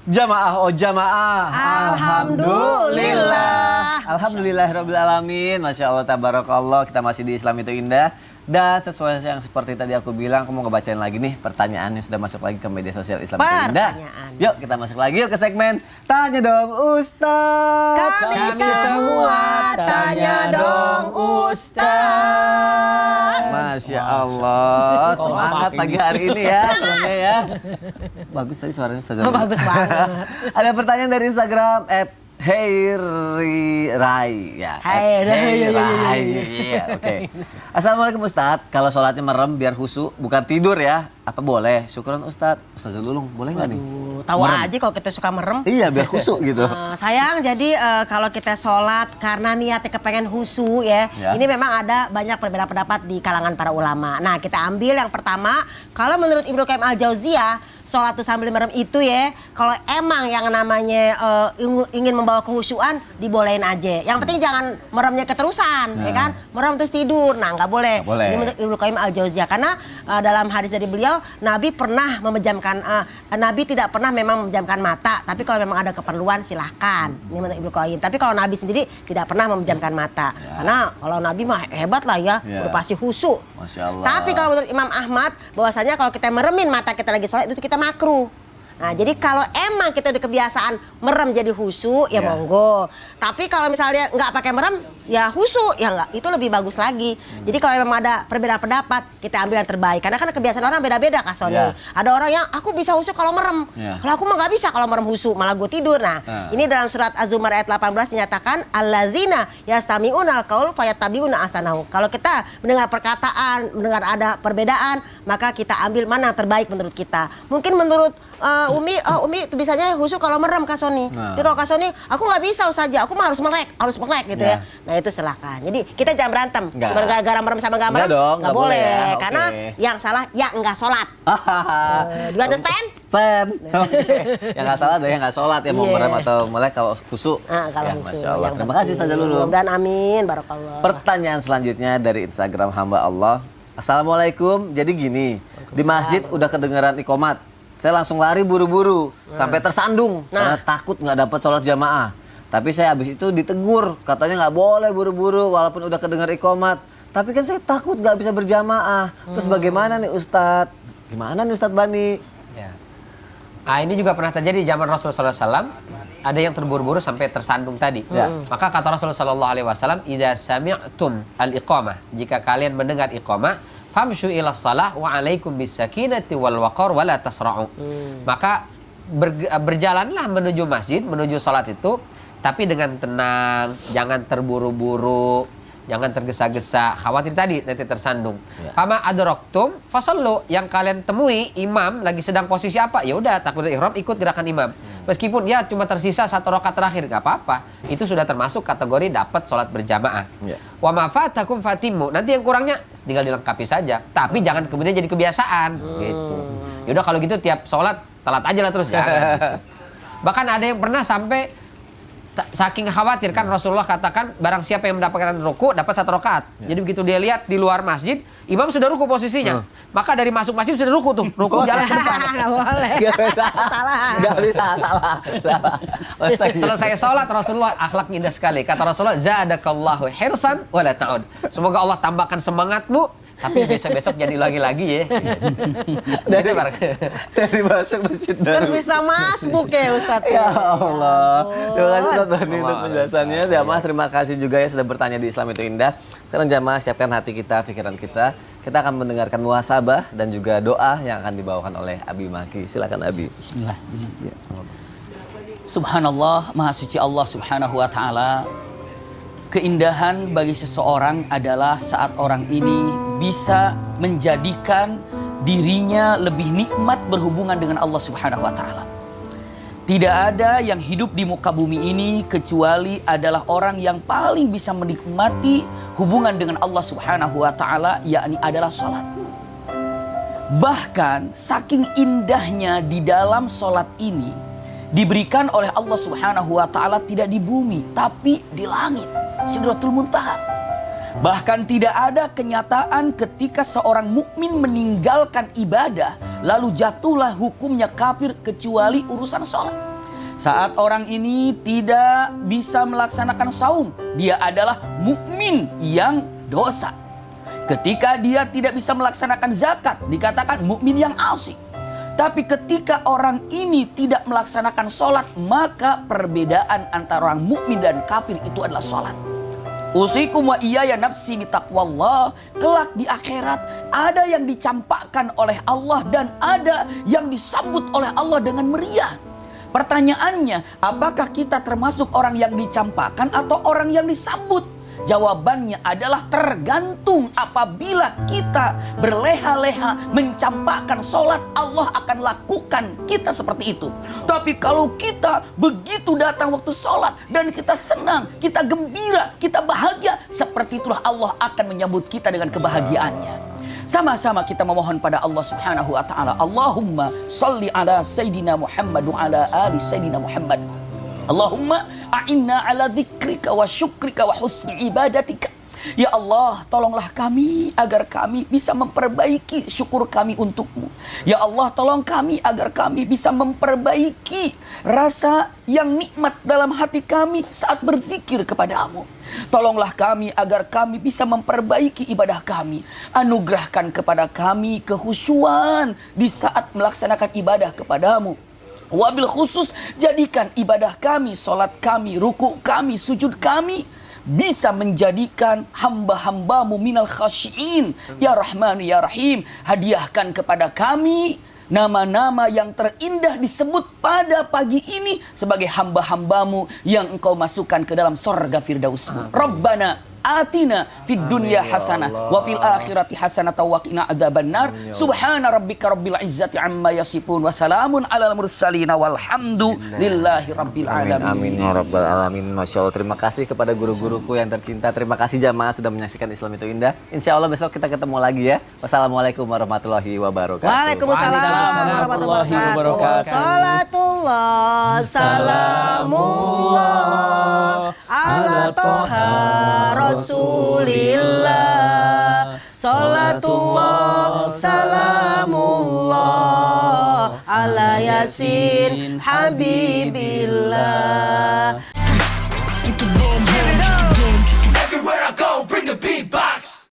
Jamaah jamaah. Alhamdulillah. Alhamdulillahirabbil alamin. Masya Allah tabarakallah. Kita masih di Islam itu indah. Dan sesuai yang seperti tadi aku bilang, aku mau ngebacain lagi nih pertanyaan yang sudah masuk lagi ke media sosial Islam itu indah. Yuk kita masuk lagi yuk ke segmen Tanya Dong Ustaz. Kami semua tanya dong Ustaz. Masya Allah, semangat pagi hari ini ya semuanya ya. Bagus tadi suaranya Ustaz. Bagus banget. Ada pertanyaan dari Instagram @Heyrai ya. Heyrai. Iya, oke. Assalamualaikum Ustadz. Kalau sholatnya merem biar khusyuk bukan tidur ya. Apa boleh? Syukron Ustadz. Ustadz Lulung boleh nggak nih? Tahu aja kalau kita suka merem. Iya biar khusyuk gitu. Sayang, jadi kalau kita sholat karena niatnya kepengen khusyuk ya, ini memang ada banyak perbedaan pendapat di kalangan para ulama. Nah kita ambil yang pertama, kalau menurut Ibnu Qayyim al-Jauziyah, sholat tuh sambil merem itu ya, kalau emang yang namanya ingin membawa kehusyuan, dibolehin aja. Yang penting jangan meremnya keterusan, ya kan? Merem terus tidur, nah nggak boleh. Ini menurut Ibnu Qayyim al-Jauziyah, karena dalam hadis dari beliau, Nabi pernah memejamkan, Nabi tidak pernah memang memejamkan mata, tapi kalau memang ada keperluan silahkan. Ini menurut Ibnu Qayyim. Tapi kalau Nabi sendiri tidak pernah memejamkan mata, karena kalau Nabi mah hebat lah ya, udah pasti khusyuk. Masya Allah. Tapi kalau menurut Imam Ahmad, bahwasanya kalau kita meremin mata kita lagi sholat itu kita makruh. Nah, jadi kalau emang kita udah kebiasaan merem jadi khusyuk, ya monggo. Tapi kalau misalnya nggak pakai merem, ya khusyuk, ya nggak. Itu lebih bagus lagi. Jadi kalau memang ada perbedaan pendapat, kita ambil yang terbaik. Karena kan kebiasaan orang beda-beda, Kak Sony. Ada orang yang aku bisa khusyuk kalau merem. Kalau aku mah nggak bisa kalau merem khusyuk, malah gue tidur. Nah, ini dalam surat Az-Zumar ayat 18 dinyatakan, alladzina yastami'unal qaul fayattabi'una ahsanahu. Kalau kita mendengar perkataan, mendengar ada perbedaan, maka kita ambil mana yang terbaik menurut kita. Mungkin menurut Umi itu bisanya khusyuk kalau merem, Kak Sony. Jadi kalau Kak Sony, aku nggak bisa saja, aku mah harus melek gitu ya. Nah itu silakan. Jadi kita jangan berantem. Cuma gara-gara merem sama nggak merem, nggak boleh. Ya. Karena yang salah ya nggak sholat. Do you understand? Yang nggak salah ada yang nggak sholat ya, mau merem atau melek kalau khusyuk. Kalau ya, khusyuk. Masya Allah. Terima kasih Ustaz Lulu. Mudah-mudahan amin, barakallah. Pertanyaan selanjutnya dari Instagram hamba Allah. Assalamualaikum. Jadi gini, di masjid udah kedengeran iqomat. Saya langsung lari buru-buru sampai tersandung karena takut nggak dapat sholat jamaah. Tapi saya habis itu ditegur, katanya nggak boleh buru-buru walaupun udah kedengar iqomat. Tapi kan saya takut nggak bisa berjamaah. Terus bagaimana nih Ustadz? Gimana nih Ustadz Bani? Ya. Ini juga pernah terjadi di zaman Rasulullah SAW. Ada yang terburu-buru sampai tersandung tadi. Maka kata Rasulullah SAW, "Idza sami'tum al-iqamah." Jika kalian mendengar iqamah, famshu ila shalah wa alaikum bisakinati wal waqar wa la tasra'u. Maka berjalanlah menuju masjid, menuju salat itu, tapi dengan tenang, jangan terburu-buru, jangan tergesa-gesa, khawatir tadi nanti tersandung. Fama adraktum fasallu, yang kalian temui imam lagi sedang posisi apa, ya udah takbiratul ihram ikut gerakan imam. Meskipun ya cuma tersisa 1 rakaat terakhir, nggak apa-apa. Itu sudah termasuk kategori dapat sholat berjamaah. Wa ma fatakum fatimmu, nanti yang kurangnya tinggal dilengkapi saja. Tapi jangan kemudian jadi kebiasaan gitu. Yaudah kalau gitu tiap sholat telat aja lah terus, jangan. Bahkan ada yang pernah sampai saking khawatir kan Rasulullah katakan barang siapa yang mendapatkan ruku dapat 1 rakaat. Jadi begitu dia lihat di luar masjid, imam sudah ruku posisinya. Maka dari masuk masjid sudah ruku tuh, ruku jalan ke depan. Nggak boleh. Nggak bisa, salah. Selesai sholat Rasulullah akhlaknya indah sekali. Kata Rasulullah, zadakallahu hirsan wa la ta'ud. Semoga Allah tambahkan semangatmu, tapi besok-besok jadi lagi-lagi ya. Dari masuk masjid baru. Bisa masbuk ya Ustadz. Ya Allah. Terima kasih Ustadz Bani untuk penjelasannya. Jamaah terima kasih juga ya sudah bertanya di Islam itu indah. Sekarang jamaah siapkan hati kita, pikiran kita. Kita akan mendengarkan muhasabah dan juga doa yang akan dibawakan oleh Abi Maki. Silakan Abi. Bismillah. Subhanallah, Maha Suci Allah Subhanahu wa Ta'ala. Keindahan bagi seseorang adalah saat orang ini bisa menjadikan dirinya lebih nikmat berhubungan dengan Allah Subhanahu wa Ta'ala. Tidak ada yang hidup di muka bumi ini kecuali adalah orang yang paling bisa menikmati hubungan dengan Allah Subhanahu wa Ta'ala, yakni adalah sholat. Bahkan saking indahnya di dalam sholat ini diberikan oleh Allah Subhanahu wa Ta'ala tidak di bumi tapi di langit, Sidratul Muntaha. Bahkan tidak ada kenyataan ketika seorang mukmin meninggalkan ibadah lalu jatuhlah hukumnya kafir kecuali urusan sholat. Saat orang ini tidak bisa melaksanakan saum, dia adalah mukmin yang dosa. Ketika dia tidak bisa melaksanakan zakat, dikatakan mukmin yang asi. Tapi ketika orang ini tidak melaksanakan sholat, maka perbedaan antara orang mukmin dan kafir itu adalah sholat. Usikum wa iyaya nafsi bitaqwallah. Kelak di akhirat ada yang dicampakkan oleh Allah dan ada yang disambut oleh Allah dengan meriah. Pertanyaannya, apakah kita termasuk orang yang dicampakkan atau orang yang disambut? Jawabannya adalah tergantung. Apabila kita berleha-leha mencampakkan sholat, Allah akan lakukan kita seperti itu. Tapi kalau kita begitu datang waktu sholat dan kita senang, kita gembira, kita bahagia, seperti itulah Allah akan menyambut kita dengan kebahagiaannya. Sama-sama kita memohon pada Allah Subhanahu wa taala. Allahumma shalli ala Sayyidina Muhammad wa ala ali Sayyidina Muhammad. Allahumma a'inna ala dzikrika wa syukrika wa husni ibadatika. Ya Allah, tolonglah kami agar kami bisa memperbaiki syukur kami untukmu. Ya Allah, tolong kami agar kami bisa memperbaiki rasa yang nikmat dalam hati kami saat berzikir kepadamu. Tolonglah kami agar kami bisa memperbaiki ibadah kami. Anugerahkan kepada kami kehusyuan di saat melaksanakan ibadah kepadamu. Wabil khusus jadikan ibadah kami, sholat kami, ruku kami, sujud kami bisa menjadikan hamba-hambamu minal khasyiin. Ya Rahman ya Rahim, hadiahkan kepada kami nama-nama yang terindah disebut pada pagi ini sebagai hamba-hambamu yang engkau masukkan ke dalam sorga firdausmu. Rabbana atina fid dunya hasanah wa fil akhirati hasanah wa qina adzabannar. Subhana rabbika rabbil izzati amma yasifun wa salamun alal mursalin walhamdulillahi rabbil alamin. Amin ya rabbal alamin. Masya Allah, terima kasih kepada guru-guruku yang tercinta. Terima kasih jamaah sudah menyaksikan Islam itu Indah. Insya Allah besok kita ketemu lagi ya. Wassalamualaikum warahmatullahi wabarakatuh. Waalaikumsalam warahmatullahi wabarakatuh. Salatullah salamullah ala toha Rasulillah. Salatullah salamullah ala Yasin Habibillah. Everywhere I go, bring the beat back.